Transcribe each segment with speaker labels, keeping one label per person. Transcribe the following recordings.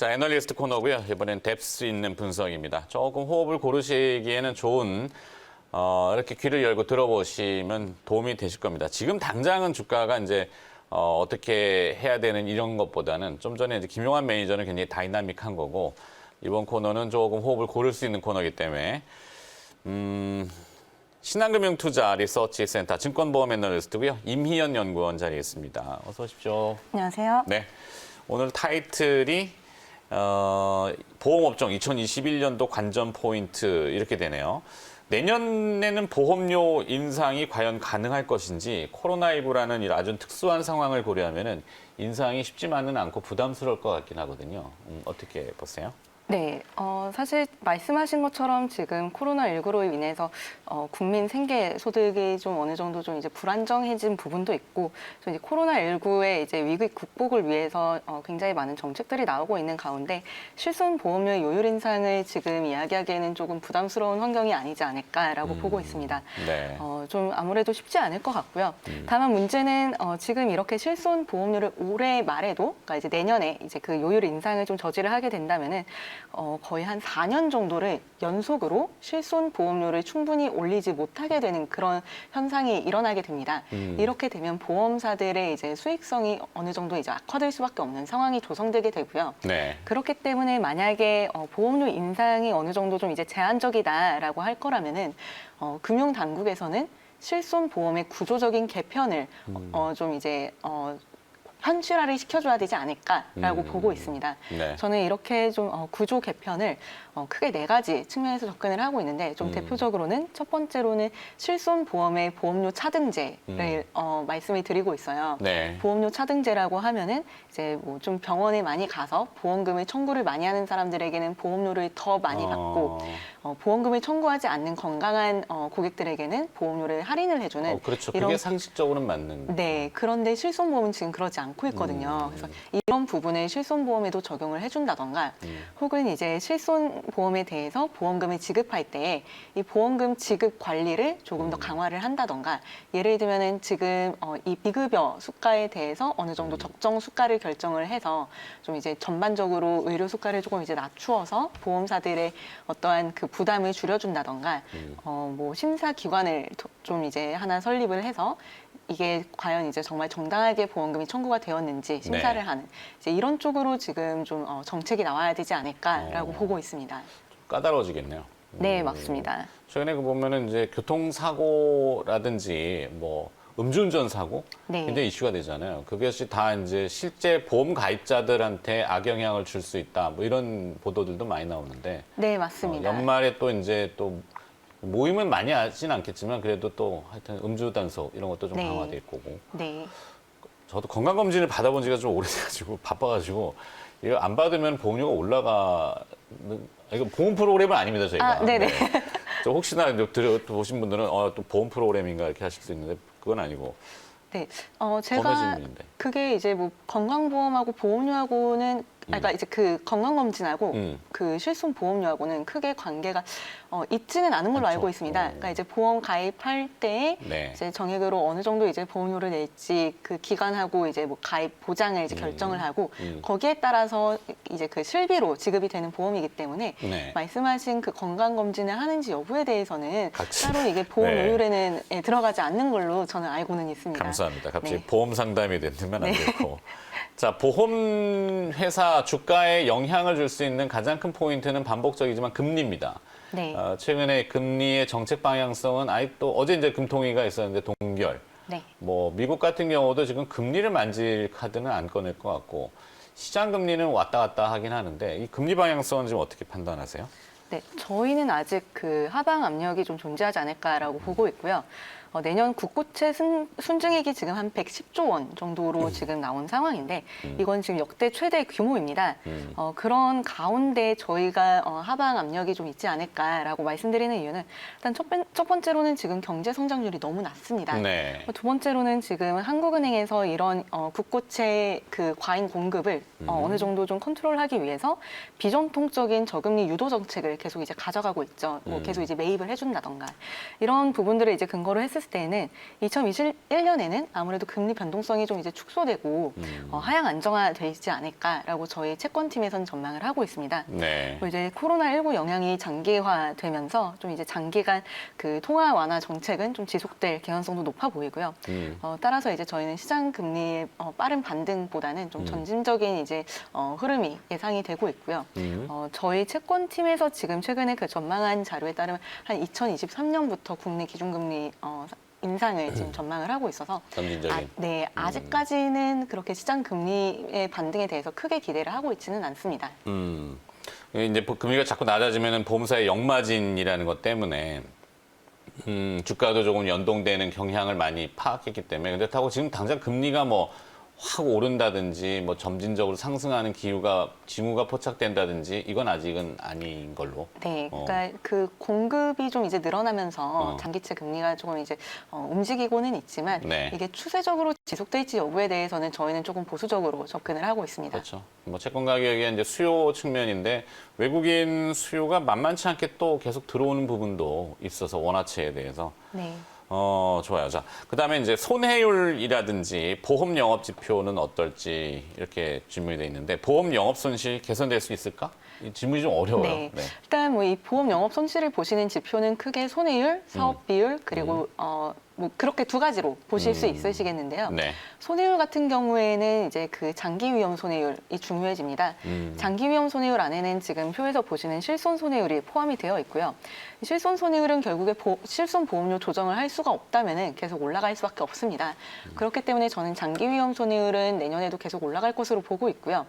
Speaker 1: 자, 애널리스트 코너고요. 이번엔 뎁스 있는 분석입니다. 조금 호흡을 고르시기에는 좋은 이렇게 귀를 열고 들어보시면 도움이 되실 겁니다. 지금 당장은 주가가 이제 어떻게 해야 되는 이런 것보다는 좀 전에 이제 김용환 매니저는 굉장히 다이나믹한 거고 이번 코너는 조금 호흡을 고를 수 있는 코너이기 때문에 신한금융투자 리서치센터 증권보험 애널리스트고요. 임희연 연구원 자리에 있습니다. 어서 오십시오.
Speaker 2: 안녕하세요.
Speaker 1: 네, 오늘 타이틀이 보험업종 2021년도 관전 포인트 이렇게 되네요. 내년에는 보험료 인상이 과연 가능할 것인지 코로나19라는 이 아주 특수한 상황을 고려하면 인상이 쉽지만은 않고 부담스러울 것 같긴 하거든요. 어떻게 보세요?
Speaker 2: 네, 사실 말씀하신 것처럼 지금 코로나19로 인해서 국민 생계 소득이 좀 어느 정도 좀 이제 불안정해진 부분도 있고, 좀 이제 코로나19의 이제 위기 극복을 위해서 굉장히 많은 정책들이 나오고 있는 가운데 실손 보험료 요율 인상을 지금 이야기하기에는 조금 부담스러운 환경이 아니지 않을까라고 보고 있습니다.
Speaker 1: 네.
Speaker 2: 좀 아무래도 쉽지 않을 것 같고요. 다만 문제는 지금 이렇게 실손 보험료를 올해 말에도, 그러니까 이제 내년에 이제 그 요율 인상을 좀 저지를 하게 된다면은 거의 한 4년 정도를 연속으로 실손 보험료를 충분히 올리지 못하게 되는 그런 현상이 일어나게 됩니다. 이렇게 되면 보험사들의 이제 수익성이 어느 정도 이제 악화될 수밖에 없는 상황이 조성되게 되고요.
Speaker 1: 네.
Speaker 2: 그렇기 때문에 만약에 보험료 인상이 어느 정도 좀 이제 제한적이다라고 할 거라면은 금융 당국에서는 실손 보험의 구조적인 개편을 좀 이제 현실화를 시켜줘야 되지 않을까라고 보고 있습니다.
Speaker 1: 네.
Speaker 2: 저는 이렇게 좀 구조 개편을 크게 4가지 측면에서 접근을 하고 있는데 좀 대표적으로는 첫 번째로는 실손 보험의 보험료 차등제를 말씀을 드리고 있어요.
Speaker 1: 네.
Speaker 2: 보험료 차등제라고 하면은 이제 뭐 좀 병원에 많이 가서 보험금을 청구를 많이 하는 사람들에게는 보험료를 더 많이 받고 보험금을 청구하지 않는 건강한 고객들에게는 보험료를 할인을 해주는
Speaker 1: 그렇죠.
Speaker 2: 이런
Speaker 1: 그게 상식적으로는 맞는.
Speaker 2: 네, 그런데 실손보험은 지금 그러지 않고 있거든요. 그래서 이런 부분을 실손보험에도 적용을 해준다던가 혹은 이제 실손보험에 대해서 보험금을 지급할 때 이 보험금 지급 관리를 조금 더 강화를 한다던가 예를 들면은 지금 이 비급여 수가에 대해서 어느 정도 적정 수가를 결정을 해서 좀 이제 전반적으로 의료 수가를 조금 이제 낮추어서 보험사들의 어떠한 그 부담을 줄여준다던가 뭐 심사기관을 좀 이제 하나 설립을 해서 이게 과연 이제 정말 정당하게 보험금이 청구가 되었는지 심사를
Speaker 1: 네. 하는
Speaker 2: 이제 이런 쪽으로 지금 좀 정책이 나와야 되지 않을까라고 보고 있습니다.
Speaker 1: 까다로워지겠네요.
Speaker 2: 네, 맞습니다.
Speaker 1: 최근에 그 보면은 이제 교통사고라든지 뭐 음주운전 사고
Speaker 2: 네.
Speaker 1: 굉장히 이슈가 되잖아요. 그것이 다 이제 실제 보험 가입자들한테 악영향을 줄 수 있다. 뭐 이런 보도들도 많이 나오는데
Speaker 2: 네, 맞습니다.
Speaker 1: 연말에 또 이제 또 모임은 많이 하진 않겠지만 그래도 또 하여튼 음주 단속 이런 것도 좀
Speaker 2: 네.
Speaker 1: 강화될 거고.
Speaker 2: 네.
Speaker 1: 저도 건강검진을 받아본 지가 좀 오래돼가지고 바빠가지고 이거 안 받으면 보험료가 올라가는 이거 보험 프로그램은 아닙니다 저희가.
Speaker 2: 네네.
Speaker 1: 네. 저 혹시나 들어보신 분들은 또 보험 프로그램인가 이렇게 하실 수 있는데 그건 아니고.
Speaker 2: 네,
Speaker 1: 검의
Speaker 2: 제가
Speaker 1: 질문인데.
Speaker 2: 그게 이제 뭐 건강보험하고 보험료하고는 그러니까 이제 그 건강검진하고 그 실손보험료하고는 크게 관계가 있지는 않은 걸로
Speaker 1: 그렇죠.
Speaker 2: 알고 있습니다. 그러니까 이제 보험 가입할 때
Speaker 1: 네.
Speaker 2: 이제 정액으로 어느 정도 이제 보험료를 낼지 그 기간하고 이제 뭐 가입 보장을 이제 결정을 하고 거기에 따라서 이제 그 실비로 지급이 되는 보험이기 때문에
Speaker 1: 네.
Speaker 2: 말씀하신 그 건강검진을 하는지 여부에 대해서는
Speaker 1: 같이.
Speaker 2: 따로 이게 보험
Speaker 1: 네.
Speaker 2: 요율에는 들어가지 않는 걸로 저는 알고는 있습니다.
Speaker 1: 감사합니다. 갑자기
Speaker 2: 네.
Speaker 1: 보험 상담이 되면 안 되고. 자, 보험 회사 주가에 영향을 줄 수 있는 가장 큰 포인트는 반복적이지만 금리입니다.
Speaker 2: 네.
Speaker 1: 최근에 금리의 정책 방향성은 아예 또 어제 이제 금통위가 있었는데 동결.
Speaker 2: 네.
Speaker 1: 뭐 미국 같은 경우도 지금 금리를 만질 카드는 안 꺼낼 것 같고 시장 금리는 왔다 갔다 하긴 하는데 이 금리 방향성은 지금 어떻게 판단하세요?
Speaker 2: 네, 저희는 아직 그 하방 압력이 좀 존재하지 않을까라고 보고 있고요. 내년 국고채 순증액이 지금 한 110조 원 정도로 지금 나온 상황인데 이건 지금 역대 최대 규모입니다. 그런 가운데 저희가 하방 압력이 좀 있지 않을까라고 말씀드리는 이유는 일단 첫 번째로는 지금 경제 성장률이 너무 낮습니다.
Speaker 1: 네.
Speaker 2: 두 번째로는 지금 한국은행에서 이런 국고채 그 과잉 공급을 어느 정도 좀 컨트롤하기 위해서 비전통적인 저금리 유도 정책을 계속 이제 가져가고 있죠. 뭐 계속 이제 매입을 해준다던가 이런 부분들을 이제 근거로 했을 했을 때에는 2021년에는 아무래도 금리 변동성이 좀 이제 축소되고 하향 안정화되지 않을까라고 저희 채권팀에서는 전망을 하고 있습니다.
Speaker 1: 네.
Speaker 2: 그리고 이제 코로나19 영향이 장기화되면서 좀 이제 장기간 그 통화 완화 정책은 좀 지속될 개연성도 높아 보이고요. 따라서 이제 저희는 시장 금리의 빠른 반등보다는 좀 점진적인 이제 흐름이 예상이 되고 있고요. 저희 채권팀에서 지금 최근에 그 전망한 자료에 따르면 한 2023년부터 국내 기준금리 인상을 지금 전망을 하고 있어서
Speaker 1: 점진적인.
Speaker 2: 아직까지는 그렇게 시장 금리의 반등에 대해서 크게 기대를 하고 있지는 않습니다.
Speaker 1: 이제 금리가 자꾸 낮아지면은 보험사의 역마진이라는 것 때문에 주가도 조금 연동되는 경향을 많이 파악했기 때문에 근데 그렇다고 지금 당장 금리가 뭐 확 오른다든지 뭐 점진적으로 상승하는 징후가 포착된다든지 이건 아직은 아닌 걸로.
Speaker 2: 네, 그러니까 그 공급이 좀 이제 늘어나면서 장기채 금리가 조금 이제 움직이고는 있지만
Speaker 1: 네.
Speaker 2: 이게 추세적으로 지속될지 여부에 대해서는 저희는 조금 보수적으로 접근을 하고 있습니다.
Speaker 1: 그렇죠. 뭐 채권 가격이 이제 수요 측면인데 외국인 수요가 만만치 않게 또 계속 들어오는 부분도 있어서 원화채에 대해서.
Speaker 2: 네.
Speaker 1: 좋아요. 자, 그다음에 이제 손해율이라든지 보험 영업 지표는 어떨지 이렇게 질문이 돼 있는데 보험 영업 손실 개선될 수 있을까? 이 질문이 좀 어려워요.
Speaker 2: 네. 일단 뭐 이 보험 영업 손실을 보시는 지표는 크게 손해율, 사업 비율 그리고 뭐 그렇게 두 가지로 보실 수 있으시겠는데요.
Speaker 1: 네.
Speaker 2: 손해율 같은 경우에는 이제 그 장기 위험 손해율이 중요해집니다. 장기 위험 손해율 안에는 지금 표에서 보시는 실손 손해율이 포함이 되어 있고요. 실손 손해율은 결국에 실손 보험료 조정을 할 수가 없다면은 계속 올라갈 수밖에 없습니다. 그렇기 때문에 저는 장기 위험 손해율은 내년에도 계속 올라갈 것으로 보고 있고요.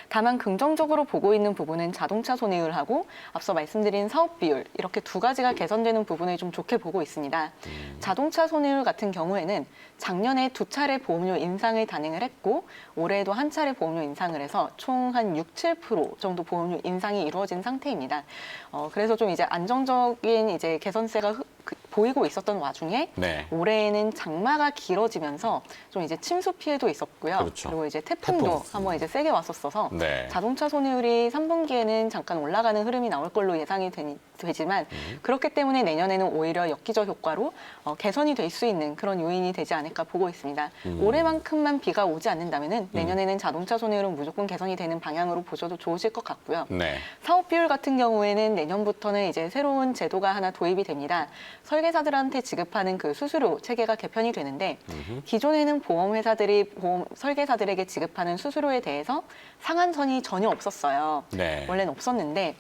Speaker 2: 다만 긍정적으로 보고 있는 부분은 자동차 손해율하고 앞서 말씀드린 사업 비율 이렇게 두 가지가 개선되는 부분을 좀 좋게 보고 있습니다. 자동차 손해율 같은 경우에는 작년에 2차례 보험료 인상을 단행을 했고 올해에도 한 차례 보험료 인상을 해서 총 한 6, 7% 정도 보험료 인상이 이루어진 상태입니다. 그래서 좀 이제 안정적인 이제 개선세가 보이고 있었던 와중에
Speaker 1: 네.
Speaker 2: 올해에는 장마가 길어지면서 좀 이제 침수 피해도 있었고요.
Speaker 1: 그렇죠.
Speaker 2: 그리고 이제 태풍도
Speaker 1: 태풍.
Speaker 2: 한번 이제 세게 왔었어서
Speaker 1: 네.
Speaker 2: 자동차 손해율이 3분기에는 잠깐 올라가는 흐름이 나올 걸로 예상이 되지만 그렇기 때문에 내년에는 오히려 엽기적 효과로 개선이 될 수 있는 그런 요인이 되지 않을까 보고 있습니다. 올해만큼만 비가 오지 않는다면은 내년에는 자동차 손해율은 무조건 개선이 되는 방향으로 보셔도 좋으실 것 같고요.
Speaker 1: 네.
Speaker 2: 사업 비율 같은 경우에는 내년부터는 이제 새로운 제도가 하나 도입이 됩니다. 설계사들한테 지급하는 그 수수료 체계가 개편이 되는데 기존에는 보험회사들이 설계사들에게 지급하는 수수료에 대해서 상한선이 전혀 없었어요.
Speaker 1: 네.
Speaker 2: 원래는 없었는데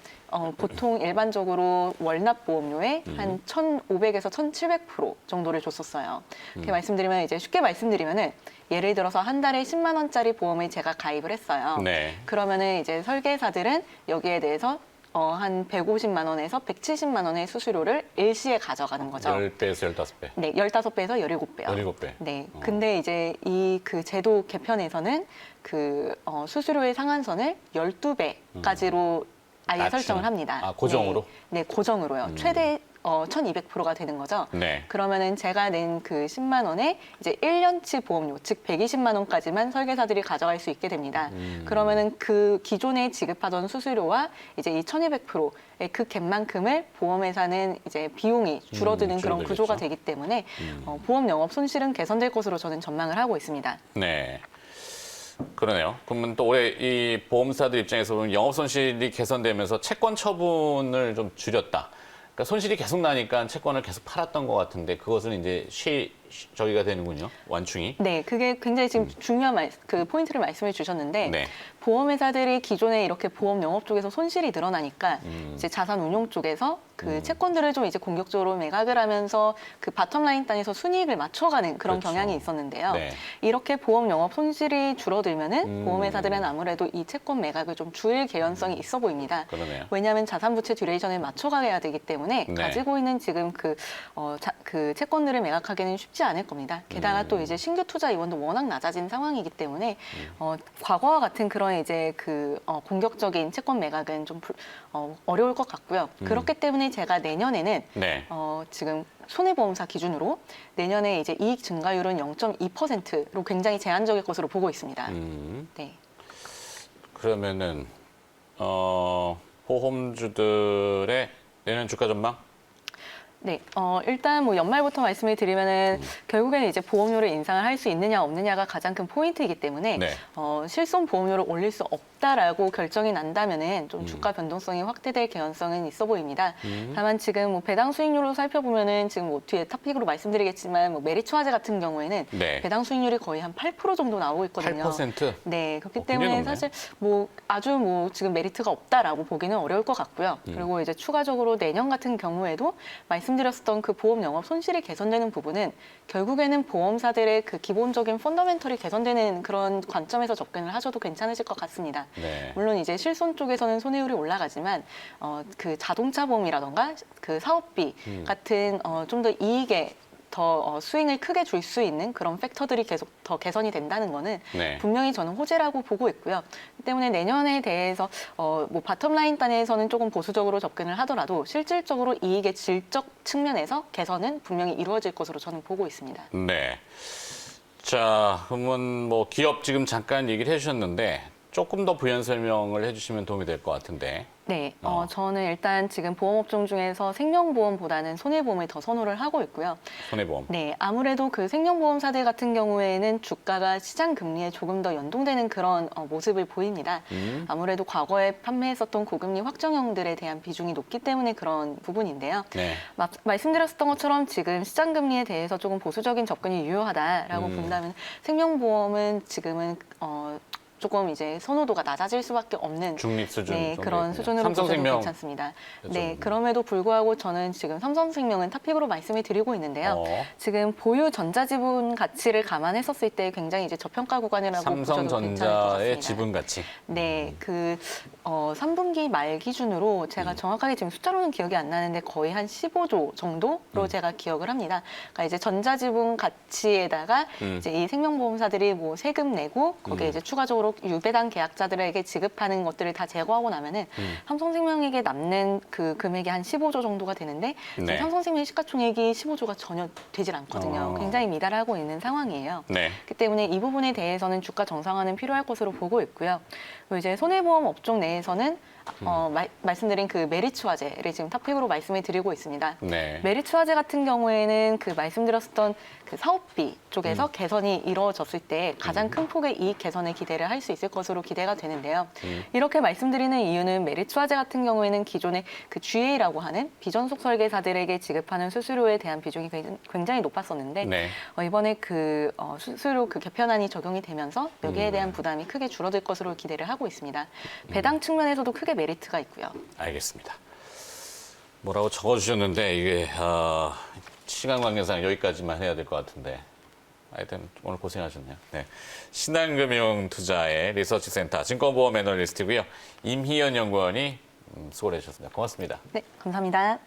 Speaker 2: 보통 일반적으로 월납 보험료의 한 1,500에서 1,700% 정도를 줬었어요. 이렇게 말씀드리면 이제 쉽게 말씀드리면은 예를 들어서 한 달에 10만 원짜리 보험을 제가 가입을 했어요.
Speaker 1: 네.
Speaker 2: 그러면은 이제 설계사들은 여기에 대해서 한 150만 원에서 170만 원의 수수료를 일시에 가져가는 거죠.
Speaker 1: 10배에서 15배.
Speaker 2: 네, 15배에서 17배요.
Speaker 1: 17배.
Speaker 2: 네. 근데 이제 이 그 제도 개편에서는 그 수수료의 상한선을 12배까지로 아예
Speaker 1: 낮추는.
Speaker 2: 설정을 합니다.
Speaker 1: 아, 고정으로?
Speaker 2: 네, 고정으로요. 최대 1,200%가 되는 거죠.
Speaker 1: 네.
Speaker 2: 그러면은 제가 낸 그 10만 원에 이제 1년치 보험료, 즉 120만 원까지만 설계사들이 가져갈 수 있게 됩니다. 그러면은 그 기존에 지급하던 수수료와 이제 이 1,200%의 그 갭만큼을 보험회사는 이제 비용이 줄어드는 그런
Speaker 1: 줄어들겠죠.
Speaker 2: 구조가 되기 때문에 보험 영업 손실은 개선될 것으로 저는 전망을 하고 있습니다.
Speaker 1: 네. 그러네요. 그러면 또 올해 이 보험사들 입장에서 보면 영업 손실이 개선되면서 채권 처분을 좀 줄였다. 그러니까 손실이 계속 나니까 채권을 계속 팔았던 것 같은데 그것은 이제 저기가 되는군요. 완충이.
Speaker 2: 네, 그게 굉장히 지금 중요한 그 포인트를 말씀해 주셨는데
Speaker 1: 네.
Speaker 2: 보험회사들이 기존에 이렇게 보험 영업 쪽에서 손실이 늘어나니까 이제 자산 운용 쪽에서 그 채권들을 좀 이제 공격적으로 매각을 하면서 그 바텀라인 단에서 순이익을 맞춰가는 그런
Speaker 1: 그렇죠.
Speaker 2: 경향이 있었는데요.
Speaker 1: 네.
Speaker 2: 이렇게 보험 영업 손실이 줄어들면은 보험회사들은 아무래도 이 채권 매각을 좀 줄일 개연성이 있어 보입니다.
Speaker 1: 그러네요.
Speaker 2: 왜냐하면 자산 부채 듀레이션을 맞춰가야 되기 때문에
Speaker 1: 네.
Speaker 2: 가지고 있는 지금 그 채권들을 매각하기는 쉽지 않을 겁니다. 게다가 또 이제 신규 투자 이원도 워낙 낮아진 상황이기 때문에 과거와 같은 그런 이제 그 공격적인 채권 매각은 좀 어려울 것 같고요. 그렇기 때문에 제가 내년에는
Speaker 1: 네.
Speaker 2: 지금 손해보험사 기준으로 내년에 이제 이익 증가율은 0.2%로 굉장히 제한적일 것으로 보고 있습니다. 네.
Speaker 1: 그러면은 보험주들의 내년 주가 전망?
Speaker 2: 네, 일단 뭐 연말부터 말씀을 드리면은 결국에는 이제 보험료를 인상을 할 수 있느냐 없느냐가 가장 큰 포인트이기 때문에
Speaker 1: 네.
Speaker 2: 실손 보험료를 올릴 수 없다라고 결정이 난다면은 좀 주가 변동성이 확대될 개연성은 있어 보입니다. 다만 지금 뭐 배당 수익률로 살펴보면은 지금 뭐 뒤에 탑픽으로 말씀드리겠지만 뭐 메리츠화재 같은 경우에는
Speaker 1: 네.
Speaker 2: 배당 수익률이 거의 한 8% 정도 나오고 있거든요.
Speaker 1: 8%?
Speaker 2: 네, 그렇기
Speaker 1: 굉장히
Speaker 2: 때문에
Speaker 1: 높네.
Speaker 2: 사실 뭐 아주 뭐 지금 메리트가 없다라고 보기는 어려울 것 같고요. 그리고 이제 추가적으로 내년 같은 경우에도 말씀드렸었던 그 보험 영업 손실이 개선되는 부분은 결국에는 보험사들의 그 기본적인 펀더멘털이 개선되는 그런 관점에서 접근을 하셔도 괜찮으실 것 같습니다.
Speaker 1: 네.
Speaker 2: 물론 이제 실손 쪽에서는 손해율이 올라가지만 그 자동차 보험이라던가 그 사업비 같은 좀 더 이익에 더 스윙을 크게 줄 수 있는 그런 팩터들이 계속 더 개선이 된다는 거는
Speaker 1: 네.
Speaker 2: 분명히 저는 호재라고 보고 있고요. 그렇기 때문에 내년에 대해서 뭐 바텀라인 단에서는 조금 보수적으로 접근을 하더라도 실질적으로 이익의 질적 측면에서 개선은 분명히 이루어질 것으로 저는 보고 있습니다.
Speaker 1: 네. 자, 그러면 뭐 기업 지금 잠깐 얘기를 해주셨는데 조금 더 부연 설명을 해주시면 도움이 될 것 같은데.
Speaker 2: 네, 저는 일단 지금 보험업종 중에서 생명보험보다는 손해보험을 더 선호를 하고 있고요.
Speaker 1: 손해보험.
Speaker 2: 네, 아무래도 그 생명보험사들 같은 경우에는 주가가 시장 금리에 조금 더 연동되는 그런 모습을 보입니다. 아무래도 과거에 판매했었던 고금리 확정형들에 대한 비중이 높기 때문에 그런 부분인데요.
Speaker 1: 네.
Speaker 2: 말씀드렸었던 것처럼 지금 시장 금리에 대해서 조금 보수적인 접근이 유효하다라고 본다면 생명보험은 지금은 조금 이제 선호도가 낮아질 수밖에 없는
Speaker 1: 중립 수준
Speaker 2: 네,
Speaker 1: 정도
Speaker 2: 그런
Speaker 1: 있군요.
Speaker 2: 수준으로 보셔도
Speaker 1: 삼성생명
Speaker 2: 괜찮습니다. 네,
Speaker 1: 여쭤보면.
Speaker 2: 그럼에도 불구하고 저는 지금 삼성생명은 탑픽으로 말씀을 드리고 있는데요. 지금 보유 전자지분 가치를 감안했었을 때 굉장히 이제 저평가 구간이라고 보셔도 괜찮을 것
Speaker 1: 삼성전자의
Speaker 2: 같습니다.
Speaker 1: 지분 가치.
Speaker 2: 네, 그 3분기 말 기준으로 제가 정확하게 지금 숫자로는 기억이 안 나는데 거의 한 15조 정도로 제가 기억을 합니다. 그러니까 이제 전자지분 가치에다가 이제 이 생명보험사들이 뭐 세금 내고 거기에 이제 추가적으로 유배당 계약자들에게 지급하는 것들을 다 제거하고 나면은 삼성생명에게 남는 그 금액이 한 15조 정도가 되는데 지금
Speaker 1: 네.
Speaker 2: 삼성생명 시가총액이 15조가 전혀 되질 않거든요. 굉장히 미달하고 있는 상황이에요.
Speaker 1: 네.
Speaker 2: 그렇기 때문에 이 부분에 대해서는 주가 정상화는 필요할 것으로 보고 있고요. 그리고 이제 손해보험 업종 내에서는 말씀드린 그 메리츠화재를 지금 탑픽으로 말씀을 드리고 있습니다.
Speaker 1: 네.
Speaker 2: 메리츠화재 같은 경우에는 그 말씀드렸었던 그 사업비 쪽에서 개선이 이루어졌을 때 가장 큰 폭의 이익 개선을 기대를 할 수 있을 것으로 기대가 되는데요. 이렇게 말씀드리는 이유는 메리츠화재 같은 경우에는 기존의 그 GA라고 하는 비전속 설계사들에게 지급하는 수수료에 대한 비중이 굉장히 높았었는데
Speaker 1: 네.
Speaker 2: 이번에 그 수수료 그 개편안이 적용이 되면서 여기에 대한 부담이 크게 줄어들 것으로 기대를 하고 있습니다. 배당 측면에서도 크게 메리트가 있고요.
Speaker 1: 알겠습니다. 뭐라고 적어주셨는데 이게 시간 관계상 여기까지만 해야 될 것 같은데 하여튼 오늘 고생하셨네요. 네. 신한금융투자의 리서치센터 증권보험 애널리스트고요. 임희연 연구원이 수고를 해주셨습니다. 고맙습니다.
Speaker 2: 네, 감사합니다.